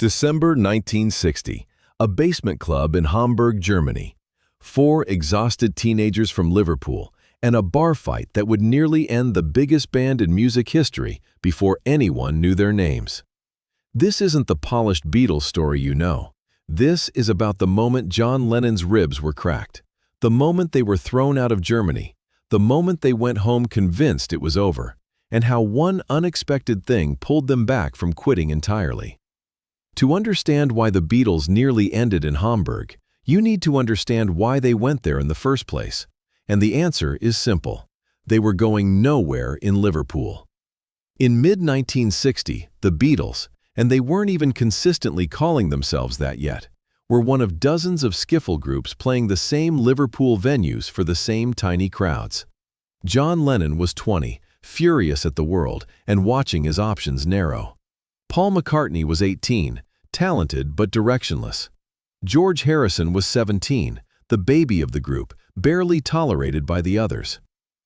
December 1960, a basement club in Hamburg, Germany. 4 exhausted teenagers from Liverpool, and a bar fight that would nearly end the biggest band in music history before anyone knew their names. This isn't the polished Beatles story you know. This is about the moment John Lennon's ribs were cracked, the moment they were thrown out of Germany, the moment they went home convinced it was over, and how one unexpected thing pulled them back from quitting entirely. To understand why the Beatles nearly ended in Hamburg, you need to understand why they went there in the first place. And the answer is simple. They were going nowhere in Liverpool. In mid-1960, the Beatles, and they weren't even consistently calling themselves that yet, were one of dozens of skiffle groups playing the same Liverpool venues for the same tiny crowds. John Lennon was 20, furious at the world, and watching his options narrow. Paul McCartney was 18, talented but directionless. George Harrison was 17, the baby of the group, barely tolerated by the others.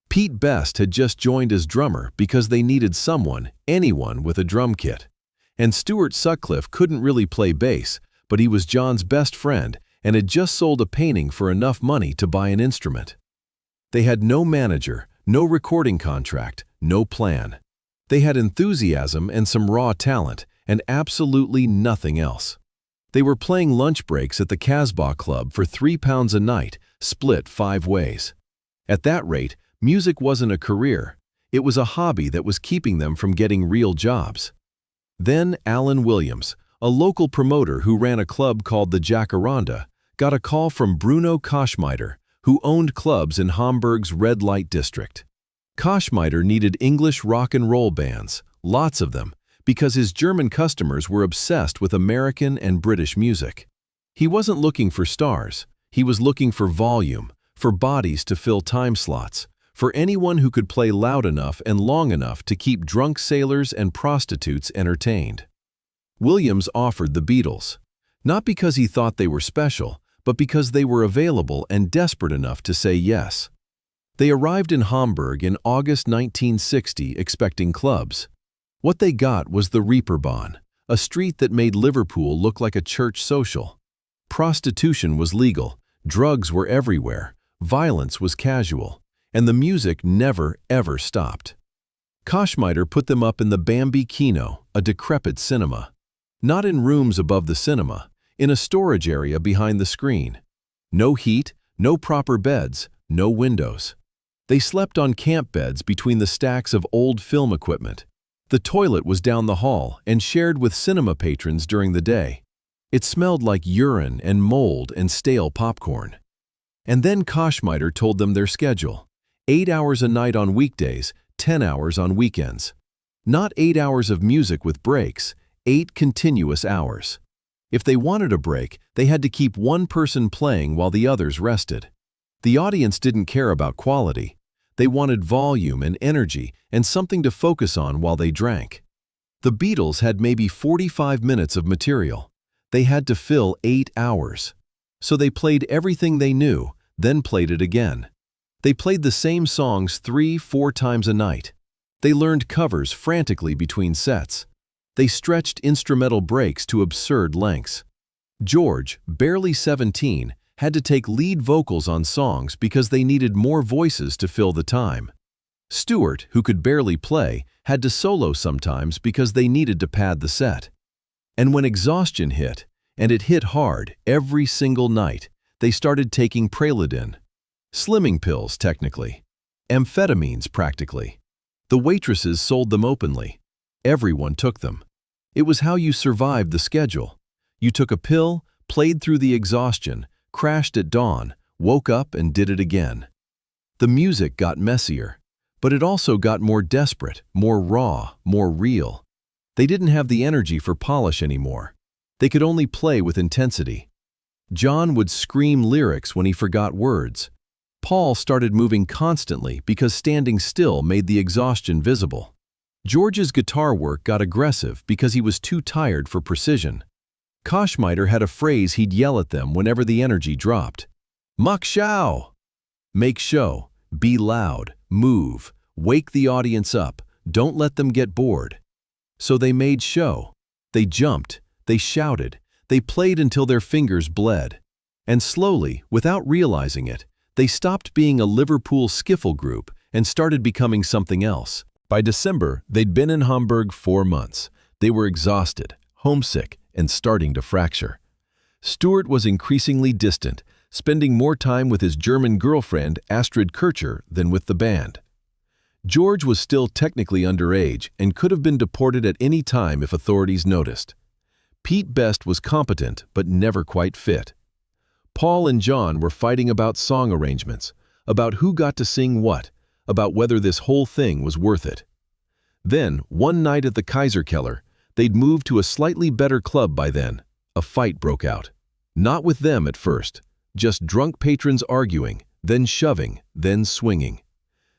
Pete Best had just joined as drummer because they needed someone, anyone with a drum kit. And Stuart Sutcliffe couldn't really play bass, but he was John's best friend and had just sold a painting for enough money to buy an instrument. They had no manager, no recording contract, no plan. They had enthusiasm and some raw talent, and absolutely nothing else. They were playing lunch breaks at the Casbah Club for £3 a night, split 5 ways. At that rate, music wasn't a career. It was a hobby that was keeping them from getting real jobs. Then Alan Williams, a local promoter who ran a club called the Jacaranda, got a call from Bruno Koschmider, who owned clubs in Hamburg's red light district. Koschmider needed English rock and roll bands, lots of them, because his German customers were obsessed with American and British music. He wasn't looking for stars, he was looking for volume, for bodies to fill time slots, for anyone who could play loud enough and long enough to keep drunk sailors and prostitutes entertained. Williams offered the Beatles, not because he thought they were special, but because they were available and desperate enough to say yes. They arrived in Hamburg in August 1960 expecting clubs. What they got was the Reeperbahn, a street that made Liverpool look like a church social. Prostitution was legal, drugs were everywhere, violence was casual, and the music never, ever stopped. Koschmider put them up in the Bambi Kino, a decrepit cinema. Not in rooms above the cinema, in a storage area behind the screen. No heat, no proper beds, no windows. They slept on camp beds between the stacks of old film equipment. The toilet was down the hall and shared with cinema patrons during the day. It smelled like urine and mold and stale popcorn. And then Koschmider told them their schedule. 8 hours a night on weekdays, 10 hours on weekends. Not 8 hours of music with breaks, 8 continuous hours. If they wanted a break, they had to keep one person playing while the others rested. The audience didn't care about quality. They wanted volume and energy and something to focus on while they drank. The Beatles had maybe 45 minutes of material. They had to fill 8 hours. So they played everything they knew, then played it again. They played the same songs 3-4 times a night. They learned covers frantically between sets. They stretched instrumental breaks to absurd lengths. George, barely 17, had to take lead vocals on songs because they needed more voices to fill the time. Stuart, who could barely play, had to solo sometimes because they needed to pad the set. And when exhaustion hit, and it hit hard every single night, they started taking Preludin. Slimming pills, technically. Amphetamines, practically. The waitresses sold them openly. Everyone took them. It was how you survived the schedule. You took a pill, played through the exhaustion, crashed at dawn, woke up and did it again. The music got messier, but it also got more desperate, more raw, more real. They didn't have the energy for polish anymore. They could only play with intensity. John would scream lyrics when he forgot words. Paul started moving constantly because standing still made the exhaustion visible. George's guitar work got aggressive because he was too tired for precision. Koschmider had a phrase he'd yell at them whenever the energy dropped. Mach schau! Make show, be loud, move, wake the audience up, don't let them get bored. So they made show. They jumped, They shouted. They played until their fingers bled. And slowly, without realizing it, they stopped being a Liverpool skiffle group and started becoming something else. By December, they'd been in Hamburg 4 months. They were exhausted, homesick, and starting to fracture. Stuart was increasingly distant, spending more time with his German girlfriend Astrid Kircher than with the band. George was still technically underage and could have been deported at any time if authorities noticed. Pete Best was competent but never quite fit. Paul and John were fighting about song arrangements, about who got to sing what, about whether this whole thing was worth it. Then, one night at the Kaiserkeller, they'd moved to a slightly better club by then. A fight broke out. Not with them at first, just drunk patrons arguing, then shoving, then swinging.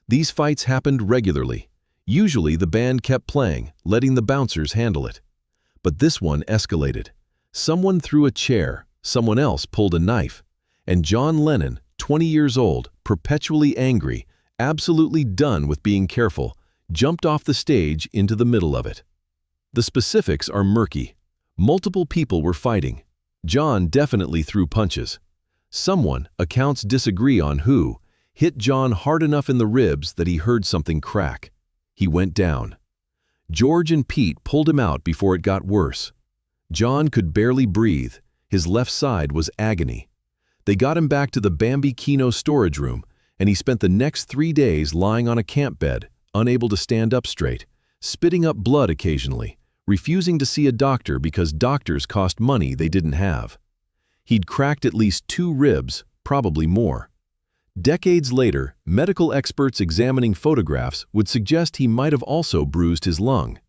These fights happened regularly. Usually the band kept playing, letting the bouncers handle it. But this one escalated. Someone threw a chair, someone else pulled a knife, and John Lennon, 20 years old, perpetually angry, absolutely done with being careful, jumped off the stage into the middle of it. The specifics are murky. Multiple people were fighting. John definitely threw punches. Someone, accounts disagree on who, hit John hard enough in the ribs that he heard something crack. He went down. George and Pete pulled him out before it got worse. John could barely breathe. His left side was agony. They got him back to the Bambi Kino storage room, and he spent the next 3 days lying on a camp bed, unable to stand up straight, spitting up blood occasionally, refusing to see a doctor because doctors cost money they didn't have. He'd cracked at least 2 ribs, probably more. Decades later, medical experts examining photographs would suggest he might have also bruised his lung.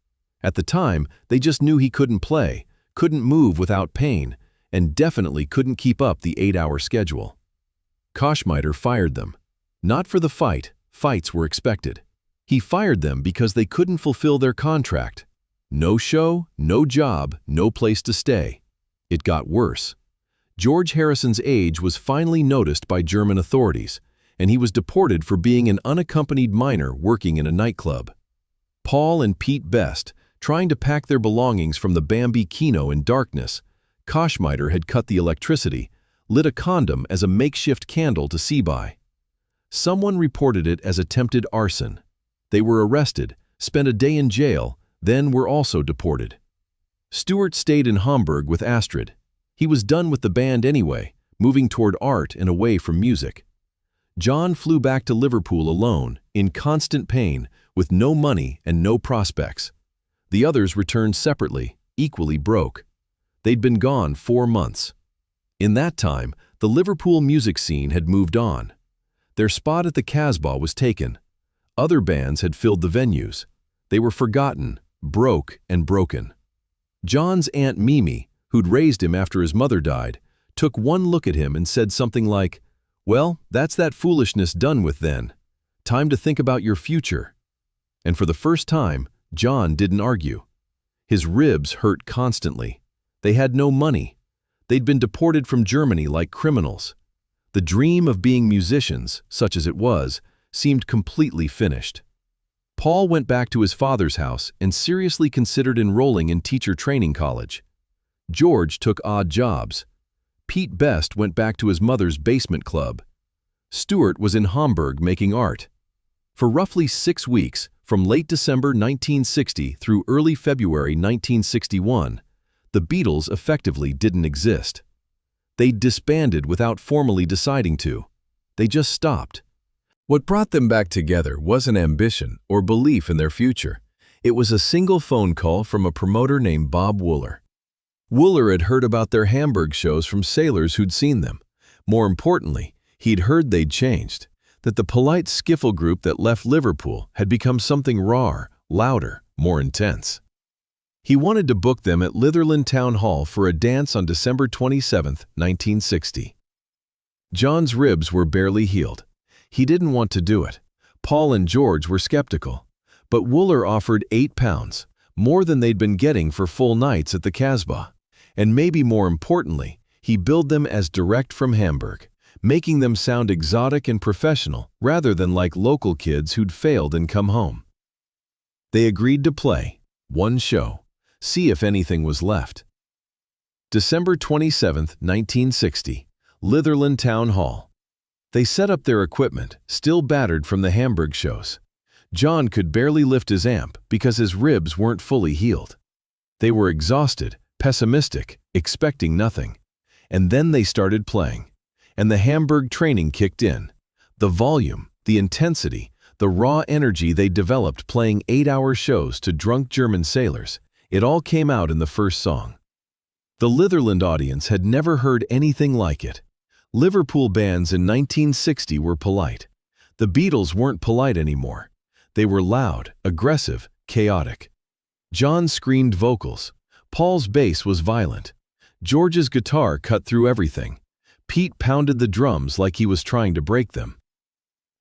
At the time, they just knew he couldn't play, couldn't move without pain, and definitely couldn't keep up the 8-hour schedule. Koschmider fired them. Not for the fight, fights were expected. He fired them because they couldn't fulfill their contract. No show, no job, no place to stay. It got worse. George Harrison's age was finally noticed by German authorities, and he was deported for being an unaccompanied minor working in a nightclub. Paul and Pete Best, trying to pack their belongings from the Bambi Kino in darkness, Koschmider had cut the electricity, lit a condom as a makeshift candle to see by. Someone reported it as attempted arson. They were arrested, spent a day in jail, then were also deported. Stuart stayed in Hamburg with Astrid. He was done with the band anyway, moving toward art and away from music. John flew back to Liverpool alone, in constant pain, with no money and no prospects. The others returned separately, equally broke. They'd been gone 4 months. In that time, the Liverpool music scene had moved on. Their spot at the Casbah was taken. Other bands had filled the venues. They were forgotten, broke and broken. John's Aunt Mimi, who'd raised him after his mother died, took one look at him and said something like, "Well, that's that foolishness done with then. Time to think about your future." And for the first time, John didn't argue. His ribs hurt constantly. They had no money. They'd been deported from Germany like criminals. The dream of being musicians, such as it was, seemed completely finished. Paul went back to his father's house and seriously considered enrolling in teacher training college. George took odd jobs. Pete Best went back to his mother's basement club. Stuart was in Hamburg making art. For roughly 6 weeks, from late December 1960 through early February 1961, the Beatles effectively didn't exist. They disbanded without formally deciding to. They just stopped. What brought them back together wasn't ambition or belief in their future. It was a single phone call from a promoter named Bob Wooler. Wooler had heard about their Hamburg shows from sailors who'd seen them. More importantly, he'd heard they'd changed, that the polite skiffle group that left Liverpool had become something raw, louder, more intense. He wanted to book them at Litherland Town Hall for a dance on December 27, 1960. John's ribs were barely healed. He didn't want to do it. Paul and George were skeptical. But Wooler offered £8, more than they'd been getting for full nights at the Casbah. And maybe more importantly, he billed them as direct from Hamburg, making them sound exotic and professional rather than like local kids who'd failed and come home. They agreed to play one show, see if anything was left. December 27, 1960, Litherland Town Hall. They set up their equipment, still battered from the Hamburg shows. John could barely lift his amp because his ribs weren't fully healed. They were exhausted, pessimistic, expecting nothing. And then they started playing. And the Hamburg training kicked in. The volume, the intensity, the raw energy they developed playing 8-hour shows to drunk German sailors, it all came out in the first song. The Litherland audience had never heard anything like it. Liverpool bands in 1960 were polite. The Beatles weren't polite anymore. They were loud, aggressive, chaotic. John screamed vocals. Paul's bass was violent. George's guitar cut through everything. Pete pounded the drums like he was trying to break them.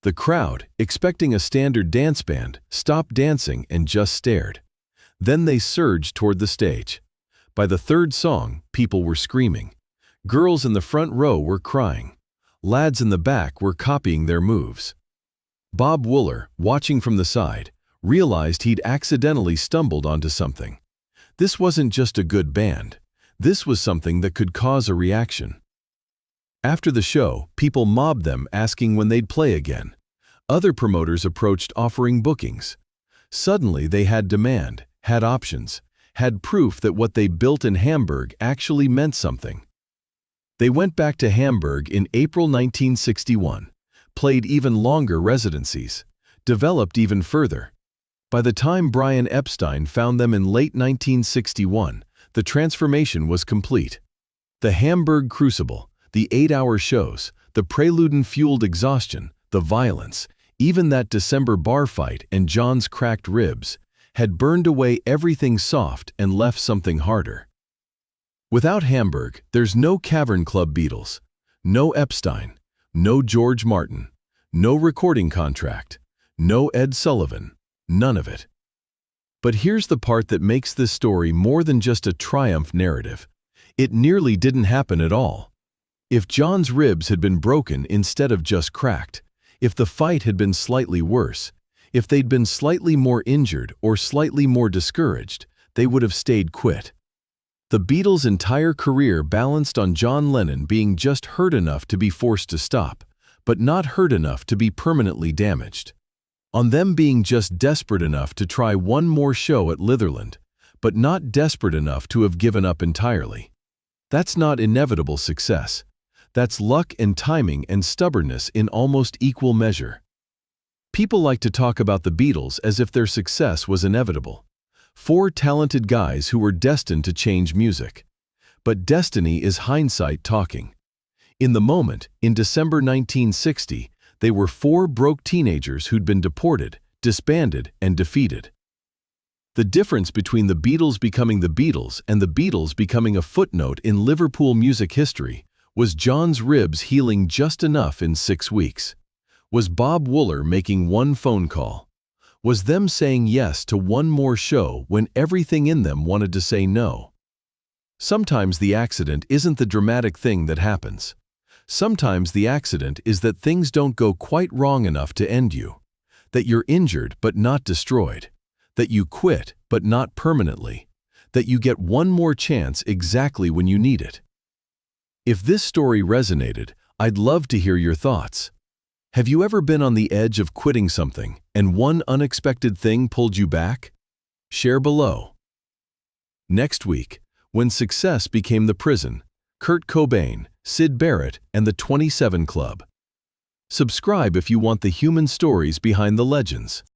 The crowd, expecting a standard dance band, stopped dancing and just stared. Then they surged toward the stage. By the third song, people were screaming. Girls in the front row were crying. Lads in the back were copying their moves. Bob Wooler, watching from the side, realized he'd accidentally stumbled onto something. This wasn't just a good band. This was something that could cause a reaction. After the show, people mobbed them asking when they'd play again. Other promoters approached offering bookings. Suddenly they had demand, had options, had proof that what they built in Hamburg actually meant something. They went back to Hamburg in April 1961, played even longer residencies, developed even further. By the time Brian Epstein found them in late 1961, the transformation was complete. The Hamburg crucible, the 8-hour shows, the Preludin-fueled exhaustion, the violence, even that December bar fight and John's cracked ribs, had burned away everything soft and left something harder. Without Hamburg, there's no Cavern Club Beatles, no Epstein, no George Martin, no recording contract, no Ed Sullivan, none of it. But here's the part that makes this story more than just a triumph narrative. It nearly didn't happen at all. If John's ribs had been broken instead of just cracked, if the fight had been slightly worse, if they'd been slightly more injured or slightly more discouraged, they would have stayed quit. The Beatles' entire career balanced on John Lennon being just hurt enough to be forced to stop, but not hurt enough to be permanently damaged. On them being just desperate enough to try one more show at Litherland, but not desperate enough to have given up entirely. That's not inevitable success. That's luck and timing and stubbornness in almost equal measure. People like to talk about the Beatles as if their success was inevitable. 4 talented guys who were destined to change music. But destiny is hindsight talking. In the moment, in December 1960, they were 4 broke teenagers who'd been deported, disbanded, and defeated. The difference between the Beatles becoming the Beatles and the Beatles becoming a footnote in Liverpool music history was John's ribs healing just enough in 6 weeks. Was Bob Wooler making one phone call? Was them saying yes to one more show when everything in them wanted to say no? Sometimes the accident isn't the dramatic thing that happens. Sometimes the accident is that things don't go quite wrong enough to end you. That you're injured but not destroyed. That you quit but not permanently. That you get one more chance exactly when you need it. If this story resonated, I'd love to hear your thoughts. Have you ever been on the edge of quitting something and one unexpected thing pulled you back? Share below. Next week, when success became the prison, Kurt Cobain, Syd Barrett, and the 27 Club. Subscribe if you want the human stories behind the legends.